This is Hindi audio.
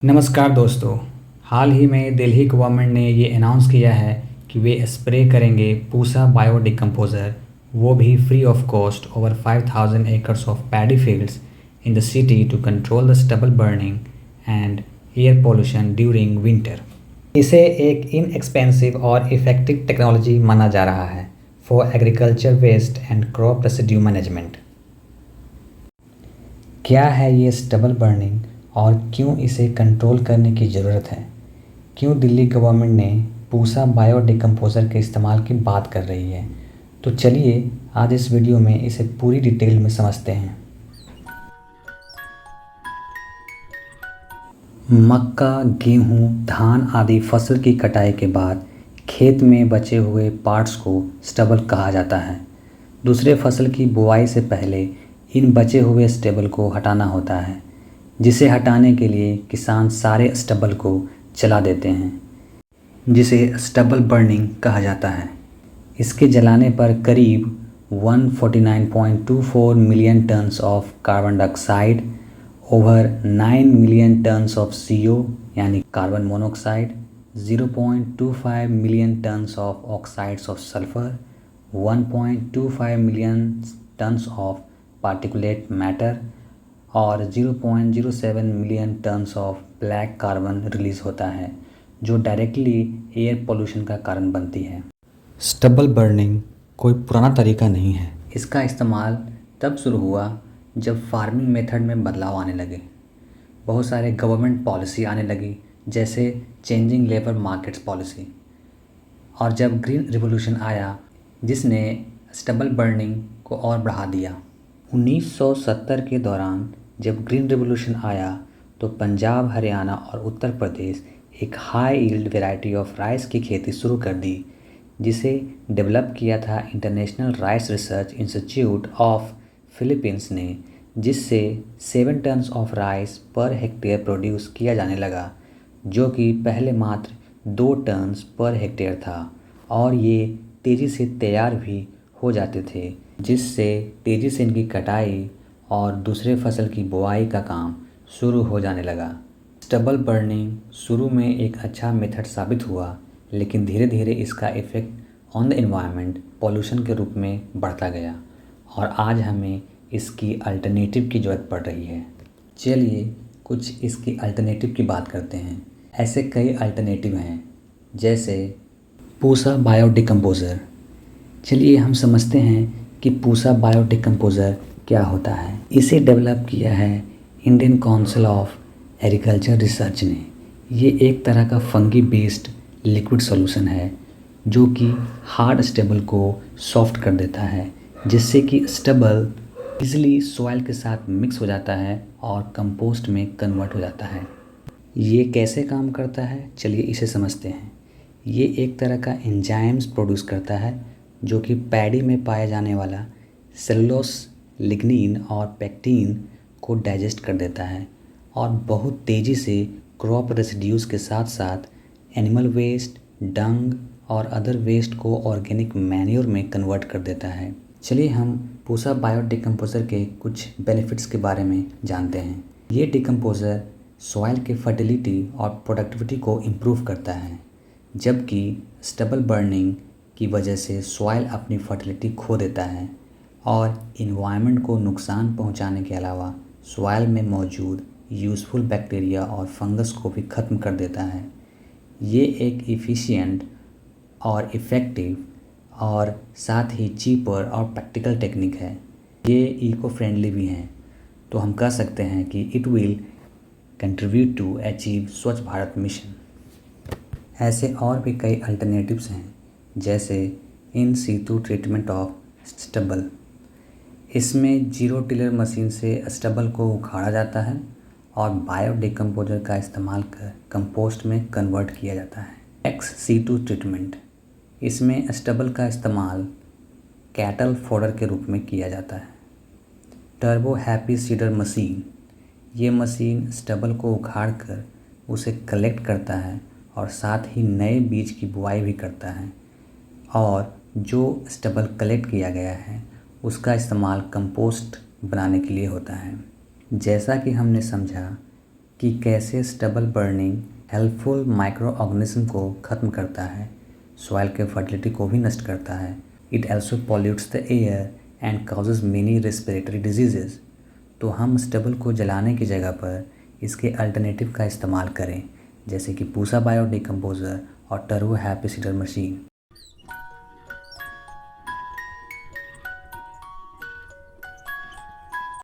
नमस्कार दोस्तों। हाल ही में दिल्ली गवर्नमेंट ने ये अनाउंस किया है कि वे स्प्रे करेंगे पूसा बायो डिकम्पोज़र, वो भी free of cost over 5000 acres of paddy fields in the city to control the stubble burning and air pollution during winter. इसे एक इनएक्सपेंसिव और इफ़ेक्टिव टेक्नोलॉजी माना जा रहा है for agriculture waste and crop residue management. क्या है ये स्टबल बर्निंग और क्यों इसे कंट्रोल करने की ज़रूरत है? क्यों दिल्ली गवर्नमेंट ने पूसा बायो डिकम्पोज़र के इस्तेमाल की बात कर रही है? तो चलिए आज इस वीडियो में इसे पूरी डिटेल में समझते हैं। मक्का, गेहूं, धान आदि फसल की कटाई के बाद खेत में बचे हुए पार्ट्स को स्टबल कहा जाता है। दूसरे फसल की बुआई से पहले इन बचे हुए स्टबल को हटाना होता है, जिसे हटाने के लिए किसान सारे स्टबल को जला देते हैं, जिसे स्टबल बर्निंग कहा जाता है। इसके जलाने पर करीब 149.24 million tons of carbon dioxide, over 9 million tons of CO यानी carbon monoxide, 0.25 million tons of oxides of sulphur, 1.25 million tons of particulate matter और 0.07 million tons of black carbon release होता है, जो डायरेक्टली एयर पोल्यूशन का कारण बनती है। स्टबल बर्निंग कोई पुराना तरीका नहीं है। इसका इस्तेमाल तब शुरू हुआ जब फार्मिंग मेथड में बदलाव आने लगे। बहुत सारे गवर्नमेंट पॉलिसी आने लगी, जैसे चेंजिंग लेबर मार्केट्स पॉलिसी, और जब ग्रीन रिवॉल्यूशन आया जिसने स्टबल बर्निंग को और बढ़ा दिया। 1970 के दौरान जब ग्रीन रिवॉल्यूशन आया तो पंजाब, हरियाणा और उत्तर प्रदेश एक high yield variety of rice की खेती शुरू कर दी, जिसे डेवलप किया था international rice research institute of Philippines ने, जिससे 7 tons of rice per hectare produce किया जाने लगा, जो कि पहले मात्र 2 टन्स पर हेक्टेयर था, और ये तेज़ी से तैयार भी हो जाते थे, जिससे तेज़ी से इनकी कटाई और दूसरे फसल की बुआई का काम शुरू हो जाने लगा। स्टबल बर्निंग शुरू में एक अच्छा मेथड साबित हुआ, लेकिन धीरे धीरे इसका effect on the environment pollution के रूप में बढ़ता गया और आज हमें इसकी अल्टरनेटिव की ज़रूरत पड़ रही है। चलिए कुछ इसकी अल्टरनेटिव की बात करते हैं। ऐसे कई अल्टरनेटिव हैं, जैसे पूसा बायो डिकम्पोज़र। चलिए हम समझते हैं कि पूसा बायो डिकम्पोज़र क्या होता है। इसे डेवलप किया है Indian council of agriculture research ने। ये एक तरह का फंगी बेस्ड लिक्विड सॉल्यूशन है जो कि हार्ड स्टबल को सॉफ्ट कर देता है, जिससे कि स्टबल इजीली सॉइल के साथ मिक्स हो जाता है और कंपोस्ट में कन्वर्ट हो जाता है। ये कैसे काम करता है, चलिए इसे समझते हैं। ये एक तरह का एंजाइम्स प्रोड्यूस करता है जो कि पैडी में पाया जाने वाला सेलुलोस, लिग्निन और पेक्टिन को डाइजेस्ट कर देता है और बहुत तेज़ी से क्रॉप रेसिड्यूज़ के साथ साथ एनिमल वेस्ट, डंग और अदर वेस्ट को ऑर्गेनिक मैन्योर में कन्वर्ट कर देता है। चलिए हम पूसा बायो डिकम्पोज़र के कुछ बेनिफिट्स के बारे में जानते हैं। ये डिकम्पोज़र सॉइल के फर्टिलिटी और प्रोडक्टिविटी को इम्प्रूव करता है, जबकि स्टबल बर्निंग की वजह से सॉइल अपनी फर्टिलिटी खो देता है और इन्वायरमेंट को नुकसान पहुंचाने के अलावा सॉइल में मौजूद यूज़फुल बैक्टीरिया और फंगस को भी ख़त्म कर देता है। ये एक इफ़िशियंट और इफ़ेक्टिव और साथ ही चीपर और प्रैक्टिकल टेक्निक है। ये इको फ्रेंडली भी हैं, तो हम कह सकते हैं कि it will contribute to achieve Swachh Bharat mission. ऐसे और भी कई अल्टरनेटिव्स हैं, जैसे in situ treatment of stubble. इसमें जीरो टिलर मशीन से स्टबल को उखाड़ा जाता है और बायो डिकम्पोज़र का इस्तेमाल कर कंपोस्ट में कन्वर्ट किया जाता है। ex-situ ट्रीटमेंट, इसमें स्टबल का इस्तेमाल कैटल फोडर के रूप में किया जाता है। टर्बो हैप्पी सीडर मशीन, ये मशीन स्टबल को उखाड़ कर उसे कलेक्ट करता है और साथ ही नए बीज की बुआई भी करता है, और जो स्टबल कलेक्ट किया गया है उसका इस्तेमाल कंपोस्ट बनाने के लिए होता है। जैसा कि हमने समझा कि कैसे stubble burning helpful micro organism को ख़त्म करता है, सॉइल के फर्टिलिटी को भी नष्ट करता है। It also pollutes the air and causes many respiratory diseases. तो हम स्टबल को जलाने की जगह पर इसके अल्टरनेटिव का इस्तेमाल करें, जैसे कि पूसा बायो डिकम्पोज़र और टर्बो हैप्पी सीडर मशीन।